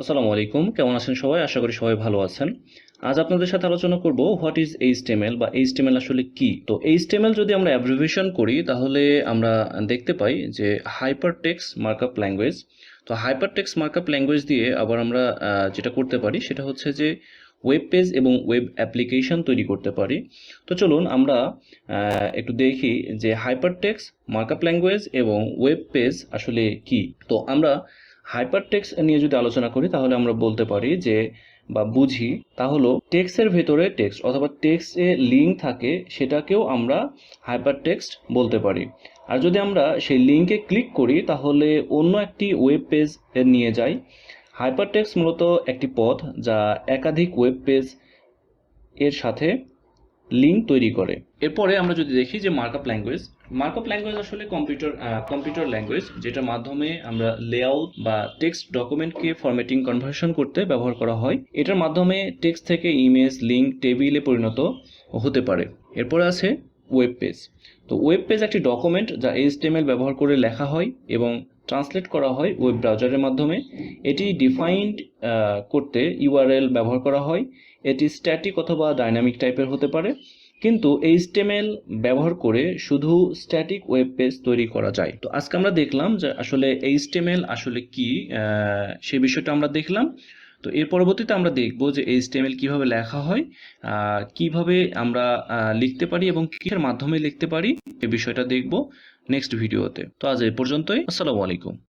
আসসালামু আলাইকুম, কেমন আছেন সবাই? আশা করি সবাই ভালো আছেন। আজ আপনাদের সাথে আলোচনা করব হোয়াট ইজ এইচটিএমএল বা এইচটিএমএল আসলে কি। তো এইচটিএমএল যদি আমরা অ্যাব্রিভিয়েশন করি তাহলে আমরা দেখতে পাই যে হাইপারটেক্সট মার্কআপ ল্যাঙ্গুয়েজ। তো হাইপারটেক্সট মার্কআপ ল্যাঙ্গুয়েজ দিয়ে আবার আমরা যেটা করতে পারি সেটা হচ্ছে যে ওয়েব পেজ এবং ওয়েব অ্যাপ্লিকেশন তৈরি করতে পারি। তো চলুন আমরা একটু দেখি যে হাইপারটেক্সট মার্কআপ ল্যাঙ্গুয়েজ এবং ওয়েব পেজ আসলে কি। তো আমরা হাইপারটেক্সট নিয়ে যদি আলোচনা করি তাহলে আমরা বলতে পারি যে বা বুঝি তা হলো টেক্সটের ভেতরে টেক্সট অথবা টেক্সটে লিঙ্ক থাকে, সেটাকেও আমরা হাইপারটেক্সট বলতে পারি। আর যদি আমরা সেই লিঙ্কে ক্লিক করি তাহলে অন্য একটি ওয়েব পেজ নিয়ে যায়। হাইপারটেক্সট মূলত একটি পথ যা একাধিক ওয়েব পেজ এর সাথে লিঙ্ক তৈরি করে। এরপরে আমরা যদি দেখি যে মার্কআপ ল্যাঙ্গুয়েজ আসলে কম্পিউটার ল্যাঙ্গুয়েজ, যেটার মাধ্যমে আমরা লেআউট বা টেক্সট ডকুমেন্টকে ফরম্যাটিং কনভার্সন করতে ব্যবহার করা হয়। এটার মাধ্যমে টেক্সট থেকে ইমেজ, লিঙ্ক, টেবিলে পরিণত হতে পারে। এরপরে আছে ওয়েব পেজ। তো ওয়েব পেজ একটি ডকুমেন্ট যা এইচটিএমএল ব্যবহার করে লেখা হয় এবং ট্রান্সলেট করা হয় ওয়েব ব্রাউজারের মাধ্যমে। এটি ডিফাইন্ড করতে ইউআরএল ব্যবহার করা হয়। এটি স্ট্যাটিক অথবা ডাইনামিক টাইপের হতে পারে, কিন্তু এইচটিএমএল ব্যবহার করে শুধু স্ট্যাটিক ওয়েব পেজ তৈরি করা যায়। তো আজকে আমরা দেখলাম যে আসলে এইচটিএমএল আসলে কি, সেই বিষয়টা আমরা দেখলাম। তো এর পরবর্তীতে আমরা দেখব যে এইচটিএমএল কিভাবে লেখা হয়, কিভাবে আমরা লিখতে পারি এবং কিসের মাধ্যমে লিখতে পারি, এই বিষয়টা দেখব নেক্সট ভিডিওতে। তো আজ এই পর্যন্তই। আসসালামু আলাইকুম।